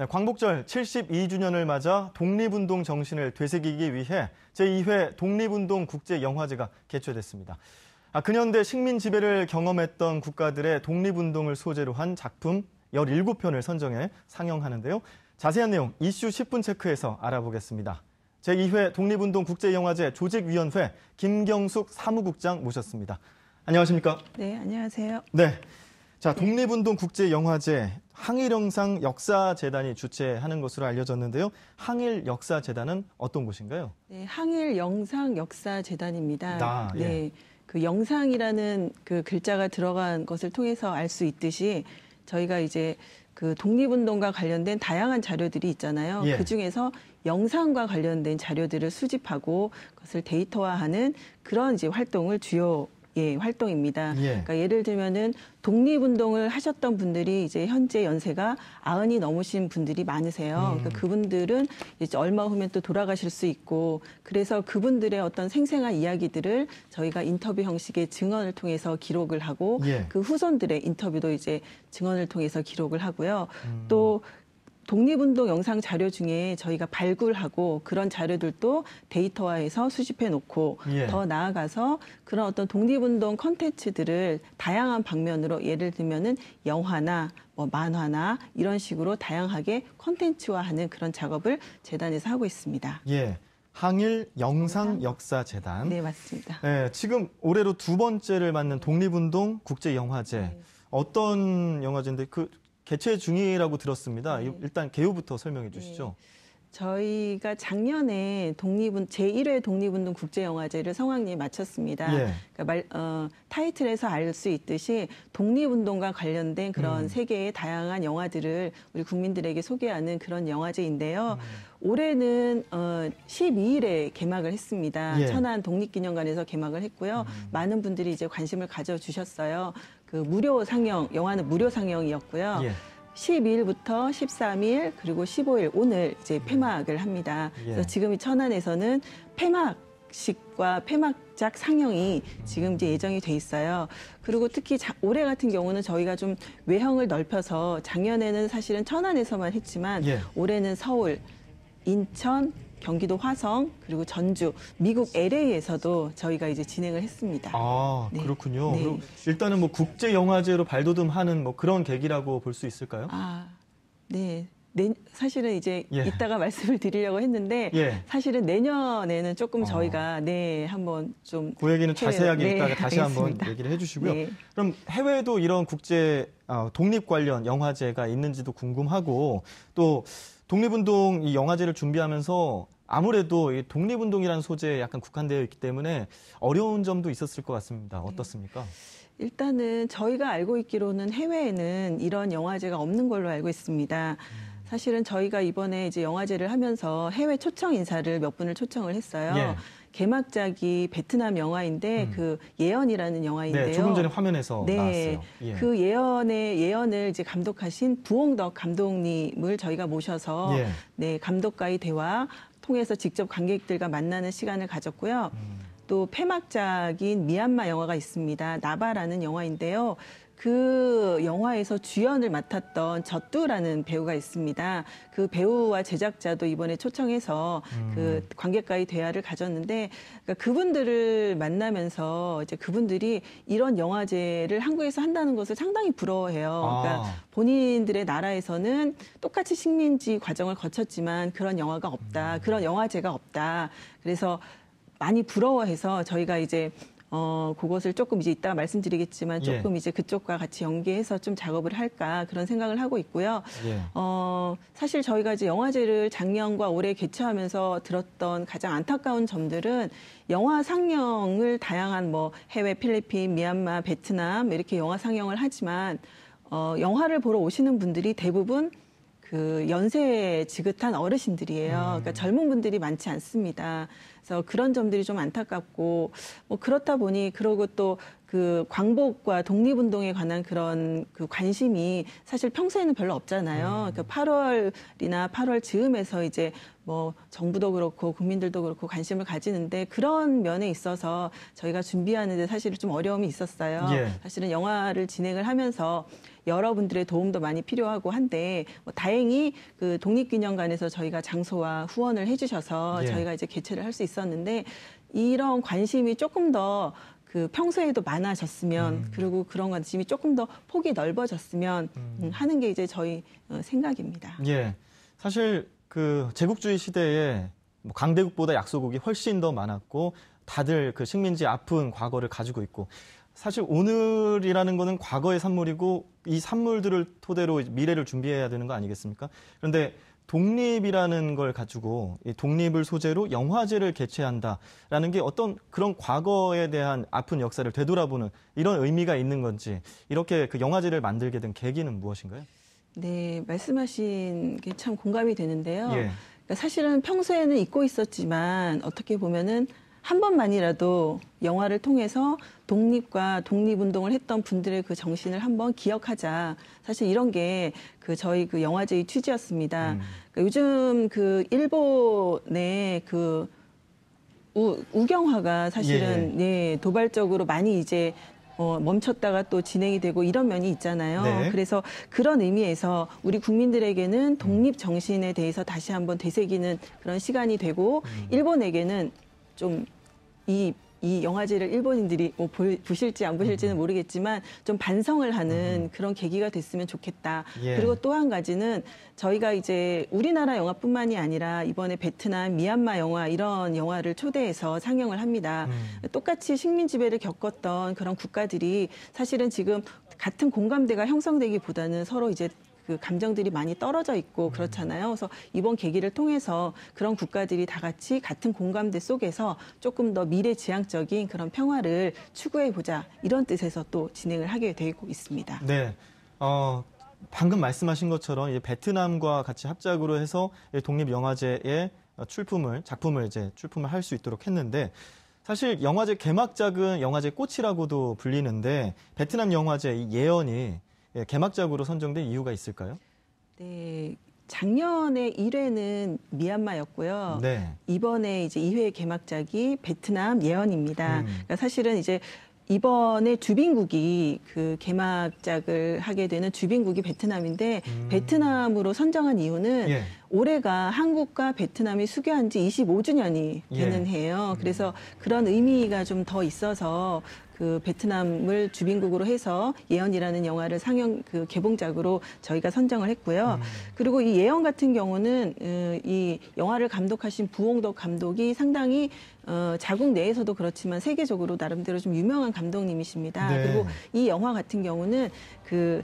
네, 광복절 72주년을 맞아 독립운동 정신을 되새기기 위해 제2회 독립운동 국제영화제가 개최됐습니다. 근현대 식민 지배를 경험했던 국가들의 독립운동을 소재로 한 작품 17편을 선정해 상영하는데요. 자세한 내용 이슈 10분 체크에서 알아보겠습니다. 제2회 독립운동 국제영화제 조직위원회 김경숙 사무국장 모셨습니다. 안녕하십니까? 네, 안녕하세요. 네. 자, 독립운동 국제영화제 항일영상 역사재단이 주최하는 것으로 알려졌는데요. 항일역사재단은 어떤 곳인가요? 네, 항일영상 역사재단입니다. 예. 네, 그 영상이라는 그 글자가 들어간 것을 통해서 알 수 있듯이 저희가 이제 그 독립운동과 관련된 다양한 자료들이 있잖아요. 예. 그 중에서 영상과 관련된 자료들을 수집하고 그것을 데이터화하는 그런 이제 활동을 활동입니다. 예. 그러니까 예를 들면은 독립운동을 하셨던 분들이 이제 현재 연세가 90이 넘으신 분들이 많으세요. 그러니까 그분들은 이제 얼마 후면 또 돌아가실 수 있고, 그래서 그분들의 어떤 생생한 이야기들을 저희가 인터뷰 형식의 증언을 통해서 기록을 하고, 예. 그 후손들의 인터뷰도 이제 증언을 통해서 기록을 하고요. 또 독립운동 영상 자료 중에 저희가 발굴하고 그런 자료들도 데이터화해서 수집해 놓고 예. 더 나아가서 그런 어떤 독립운동 콘텐츠들을 다양한 방면으로 예를 들면은 영화나 뭐 만화나 이런 식으로 다양하게 콘텐츠화하는 그런 작업을 재단에서 하고 있습니다. 예. 항일영상역사재단. 네, 맞습니다. 네, 지금 올해로 두 번째를 맞는 독립운동 국제영화제. 네. 어떤 영화제인데 개최 중이라고 들었습니다. 네. 일단 개요부터 설명해 주시죠. 네. 저희가 작년에 제1회 독립운동 국제영화제를 성황리에 마쳤습니다. 예. 그러니까 타이틀에서 알 수 있듯이 독립운동과 관련된 그런 세계의 다양한 영화들을 우리 국민들에게 소개하는 그런 영화제인데요. 올해는 12일에 개막을 했습니다. 예. 천안 독립기념관에서 개막을 했고요. 많은 분들이 이제 관심을 가져주셨어요. 그 무료 상영, 영화는 무료 상영이었고요. 예. 12일부터 13일 그리고 15일 오늘 이제 폐막을 합니다. 예. 그래서 지금 이 천안에서는 폐막식과 폐막작 상영이 지금 이제 예정이 돼 있어요. 그리고 특히 올해 같은 경우는 저희가 좀 외형을 넓혀서 작년에는 사실은 천안에서만 했지만 예. 올해는 서울, 인천, 경기도 화성 그리고 전주, 미국 LA에서도 저희가 이제 진행을 했습니다. 네. 그렇군요. 네. 그럼 일단은 뭐 국제 영화제로 발돋움하는 뭐 그런 계기라고 볼 수 있을까요? 네. 사실은 이제 예. 이따가 말씀을 드리려고 했는데 예. 사실은 내년에는 조금 저희가 한번 좀 그 얘기는 자세하게 이따가 다시 한번 알겠습니다. 얘기를 해주시고요. 네. 그럼 해외에도 이런 국제 독립 관련 영화제가 있는지도 궁금하고 또 독립운동 이 영화제를 준비하면서 아무래도 이 독립운동이라는 소재에 약간 국한되어 있기 때문에 어려운 점도 있었을 것 같습니다. 어떻습니까? 일단은 저희가 알고 있기로는 해외에는 이런 영화제가 없는 걸로 알고 있습니다. 사실은 저희가 이번에 이제 영화제를 하면서 해외 초청 인사를 몇 분을 초청을 했어요. 예. 개막작이 베트남 영화인데 그 예언이라는 영화인데요. 네, 조금 전에 화면에서 나왔어요. 예. 그 예언을 이제 감독하신 부홍덕 감독님을 저희가 모셔서 예. 네, 감독과의 대화 통해서 직접 관객들과 만나는 시간을 가졌고요. 또 폐막작인 미얀마 영화가 있습니다. 나바라는 영화인데요. 그 영화에서 주연을 맡았던 젖두라는 배우가 있습니다. 그 배우와 제작자도 이번에 초청해서 그 관객과의 대화를 가졌는데, 그러니까 그분들을 만나면서 이제 그분들이 이런 영화제를 한국에서 한다는 것을 상당히 부러워해요. 그러니까 본인들의 나라에서는 똑같이 식민지 과정을 거쳤지만 그런 영화가 없다, 그런 영화제가 없다. 그래서 많이 부러워해서 저희가 이제 그것을 조금 이제 이따가 말씀드리겠지만 조금 이제 그쪽과 같이 연계해서 좀 작업을 할까 그런 생각을 하고 있고요. 예. 사실 저희가 이제 영화제를 작년과 올해 개최하면서 들었던 가장 안타까운 점들은 영화 상영을 다양한 뭐 해외 필리핀, 미얀마, 베트남 이렇게 영화 상영을 하지만 영화를 보러 오시는 분들이 대부분 그 연세 지긋한 어르신들이에요. 그러니까 젊은 분들이 많지 않습니다. 그래서 그런 점들이 좀 안타깝고 뭐 그렇다 보니 그러고 또 그 광복과 독립운동에 관한 그런 그 관심이 사실 평소에는 별로 없잖아요. 그러니까 8월이나 8월 즈음에서 이제 뭐 정부도 그렇고 국민들도 그렇고 관심을 가지는데 그런 면에 있어서 저희가 준비하는데 사실 좀 어려움이 있었어요. 예. 사실은 영화를 진행을 하면서 여러분들의 도움도 많이 필요하고 한데 뭐 다행히 그 독립기념관에서 저희가 장소와 후원을 해주셔서 예. 저희가 이제 개최를 할 수 있었는데 이런 관심이 조금 더 그 평소에도 많아졌으면 그리고 그런 관심이 조금 더 폭이 넓어졌으면 하는 게 이제 저희 생각입니다. 예. 사실 그 제국주의 시대에 뭐 강대국보다 약소국이 훨씬 더 많았고 다들 그 식민지 아픈 과거를 가지고 있고 사실 오늘이라는 거는 과거의 산물이고 이 산물들을 토대로 미래를 준비해야 되는 거 아니겠습니까? 그런데 독립이라는 걸 가지고 이 독립을 소재로 영화제를 개최한다라는 게 어떤 그런 과거에 대한 아픈 역사를 되돌아보는 이런 의미가 있는 건지 이렇게 그 영화제를 만들게 된 계기는 무엇인가요? 네, 말씀하신 게 참 공감이 되는데요. 예. 그러니까 사실은 평소에는 잊고 있었지만 어떻게 보면은 한 번만이라도 영화를 통해서 독립과 독립운동을 했던 분들의 그 정신을 한번 기억하자. 사실 이런 게 그 저희 그 영화제의 취지였습니다. 그러니까 요즘 그 일본의 그 우경화가 사실은 예, 도발적으로 많이 이제 멈췄다가 또 진행이 되고 이런 면이 있잖아요. 네. 그래서 그런 의미에서 우리 국민들에게는 독립 정신에 대해서 다시 한번 되새기는 그런 시간이 되고 일본에게는 좀 이 영화제를 일본인들이 뭐 보실지 안 보실지는 모르겠지만 좀 반성을 하는 그런 계기가 됐으면 좋겠다. 예. 그리고 또 한 가지는 저희가 이제 우리나라 영화뿐만이 아니라 이번에 베트남, 미얀마 영화 이런 영화를 초대해서 상영을 합니다. 똑같이 식민 지배를 겪었던 그런 국가들이 사실은 지금 같은 공감대가 형성되기보다는 서로 이제 그 감정들이 많이 떨어져 있고 그렇잖아요. 그래서 이번 계기를 통해서 그런 국가들이 다 같이 같은 공감대 속에서 조금 더 미래지향적인 그런 평화를 추구해보자 이런 뜻에서 또 진행을 하게 되고 있습니다. 네. 방금 말씀하신 것처럼 이 베트남과 같이 합작으로 해서 독립영화제의 작품을 이제 출품을 할 수 있도록 했는데 사실 영화제 개막작은 영화제 꽃이라고도 불리는데 베트남 영화제 이 예언이 개막작으로 선정된 이유가 있을까요? 네. 작년에 1회는 미얀마였고요. 네. 이번에 이제 2회 개막작이 베트남 예언입니다. 그러니까 사실은 이제 이번에 주빈국이 그 개막작을 하게 되는 주빈국이 베트남인데 베트남으로 선정한 이유는 예. 올해가 한국과 베트남이 수교한 지 25주년이 되는 해예요. 그래서 그런 의미가 좀 더 있어서 그 베트남을 주빈국으로 해서 예언이라는 영화를 그 개봉작으로 저희가 선정을 했고요. 그리고 이 예언 같은 경우는 이 영화를 감독하신 부홍덕 감독이 상당히 자국 내에서도 그렇지만 세계적으로 나름대로 좀 유명한 감독님이십니다. 네. 그리고 이 영화 같은 경우는 그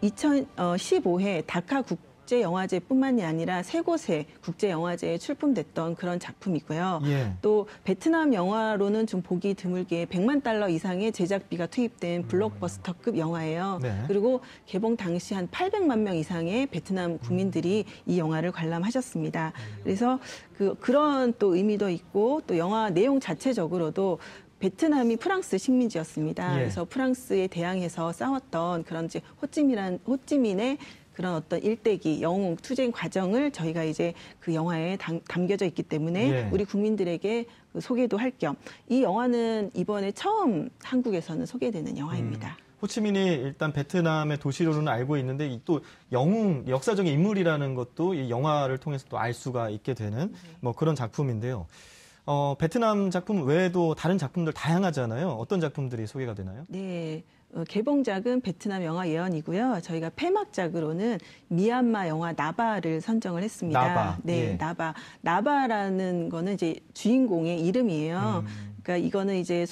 2015회 다카 국제영화제뿐만이 아니라 세 곳의 국제영화제에 출품됐던 그런 작품이고요. 예. 또 베트남 영화로는 좀 보기 드물게 100만 달러 이상의 제작비가 투입된 블록버스터급 영화예요. 네. 그리고 개봉 당시 한 800만 명 이상의 베트남 국민들이 이 영화를 관람하셨습니다. 그래서 그런 또 의미도 있고 또 영화 내용 자체적으로도 베트남이 프랑스 식민지였습니다. 예. 그래서 프랑스에 대항해서 싸웠던 그런 이제 호찌민의 그런 어떤 일대기, 영웅, 투쟁 과정을 저희가 이제 그 영화에 담겨져 있기 때문에 예. 우리 국민들에게 그 소개도 할 겸 이 영화는 이번에 처음 한국에서는 소개되는 영화입니다. 호치민이 일단 베트남의 도시로는 알고 있는데 이 또 영웅, 역사적인 인물이라는 것도 이 영화를 통해서 또 알 수가 있게 되는 뭐 그런 작품인데요. 베트남 작품 외에도 다른 작품들 다양하잖아요. 어떤 작품들이 소개가 되나요? 네. 개봉작은 베트남 영화 예언이고요. 저희가 폐막작으로는 미얀마 영화 나바를 선정을 했습니다. 나바. 네, 예. 나바. 나바라는 거는 이제 주인공의 이름이에요. 그러니까 이거는 이제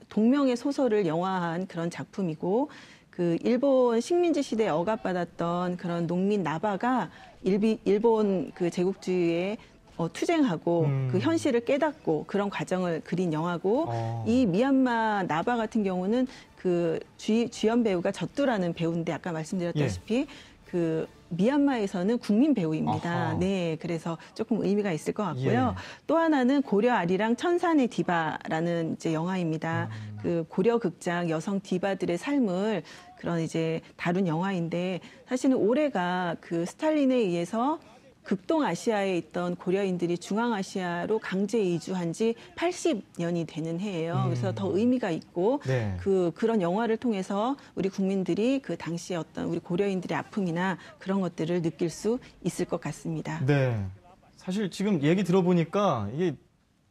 동명의 소설을 영화한 그런 작품이고 그 일본 식민지 시대에 억압받았던 그런 농민 나바가 일본 그 제국주의에 투쟁하고 그 현실을 깨닫고 그런 과정을 그린 영화고 이 미얀마 나바 같은 경우는 그 주연 배우가 젖두라는 배우인데 아까 말씀드렸다시피 그 미얀마에서는 국민 배우입니다. 아하. 네, 그래서 조금 의미가 있을 것 같고요. 예. 또 하나는 고려 아리랑 천산의 디바라는 이제 영화입니다. 그 고려 극장 여성 디바들의 삶을 그런 이제 다룬 영화인데 사실은 올해가 그 스탈린에 의해서 극동아시아에 있던 고려인들이 중앙아시아로 강제 이주한 지 80년이 되는 해예요. 그래서 더 의미가 있고 네. 그런 영화를 통해서 우리 국민들이 그 당시에 어떤 우리 고려인들의 아픔이나 그런 것들을 느낄 수 있을 것 같습니다. 네. 사실 지금 얘기 들어보니까 이게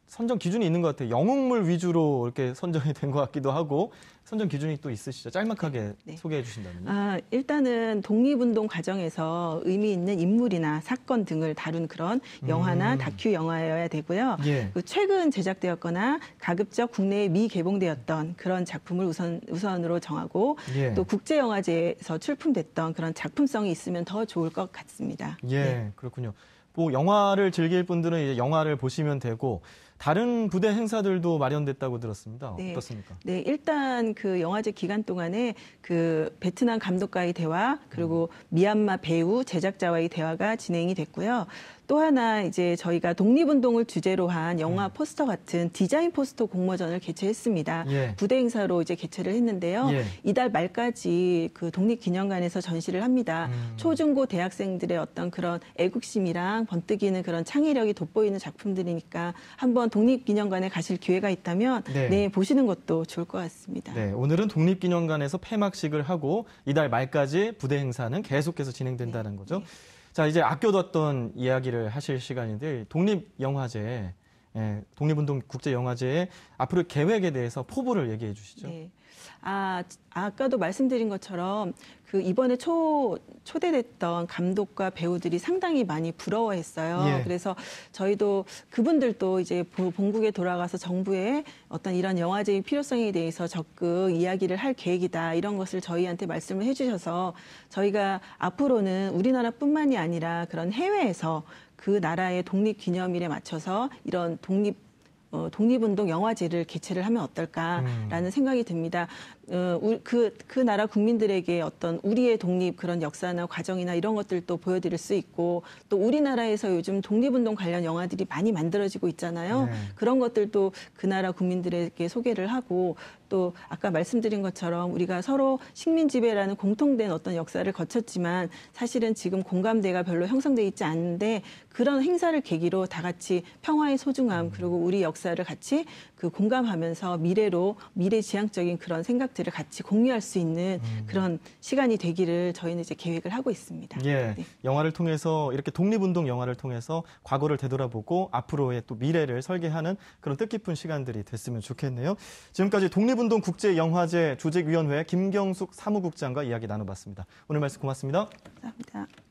선정 기준이 있는 것 같아요. 영웅물 위주로 이렇게 선정이 된 것 같기도 하고 선정 기준이 또 있으시죠? 짤막하게 네. 소개해 주신다면요. 일단은 독립운동 과정에서 의미 있는 인물이나 사건 등을 다룬 그런 영화나 다큐 영화여야 되고요. 예. 그 최근 제작되었거나 가급적 국내에 미개봉되었던 그런 작품을 우선으로 정하고 예. 또 국제영화제에서 출품됐던 그런 작품성이 있으면 더 좋을 것 같습니다. 예, 네. 그렇군요. 뭐 영화를 즐길 분들은 이제 영화를 보시면 되고 다른 부대 행사들도 마련됐다고 들었습니다. 네. 어떻습니까? 네, 일단 그 영화제 기간 동안에 그 베트남 감독과의 대화 그리고 미얀마 배우 제작자와의 대화가 진행이 됐고요. 또 하나 이제 저희가 독립운동을 주제로 한 영화 포스터 같은 디자인 포스터 공모전을 개최했습니다. 예. 부대 행사로 이제 개최를 했는데요. 예. 이달 말까지 그 독립기념관에서 전시를 합니다. 초중고 대학생들의 어떤 그런 애국심이랑 번뜩이는 그런 창의력이 돋보이는 작품들이니까 한번 독립기념관에 가실 기회가 있다면 네. 네, 보시는 것도 좋을 것 같습니다. 네, 오늘은 독립기념관에서 폐막식을 하고 이달 말까지 부대 행사는 계속해서 진행된다는 거죠. 네. 자, 이제 아껴뒀던 이야기를 하실 시간인데 독립영화제, 독립운동 국제영화제의 앞으로 계획에 대해서 포부를 얘기해 주시죠. 네. 아까도 말씀드린 것처럼 그 이번에 초대됐던 감독과 배우들이 상당히 많이 부러워했어요. 예. 그래서 저희도 그분들도 이제 본국에 돌아가서 정부의 어떤 이런 영화제의 필요성에 대해서 적극 이야기를 할 계획이다. 이런 것을 저희한테 말씀을 해주셔서 저희가 앞으로는 우리나라뿐만이 아니라 그런 해외에서 그 나라의 독립기념일에 맞춰서 이런 독립운동 영화제를 개최를 하면 어떨까라는 생각이 듭니다. 그 나라 국민들에게 어떤 우리의 독립 그런 역사나 과정이나 이런 것들도 보여드릴 수 있고 또 우리나라에서 요즘 독립운동 관련 영화들이 많이 만들어지고 있잖아요. 네. 그런 것들도 그 나라 국민들에게 소개를 하고 또 아까 말씀드린 것처럼 우리가 서로 식민 지배라는 공통된 어떤 역사를 거쳤지만 사실은 지금 공감대가 별로 형성돼 있지 않은데 그런 행사를 계기로 다 같이 평화의 소중함 그리고 우리 역사를 같이 그 공감하면서 미래지향적인 그런 생각들을 같이 공유할 수 있는 그런 시간이 되기를 저희는 이제 계획을 하고 있습니다. 예, 네. 영화를 통해서 이렇게 독립운동 영화를 통해서 과거를 되돌아보고 앞으로의 또 미래를 설계하는 그런 뜻깊은 시간들이 됐으면 좋겠네요. 지금까지 독립운동 국제영화제 조직위원회 김경숙 사무국장과 이야기 나눠봤습니다. 오늘 말씀 고맙습니다. 감사합니다.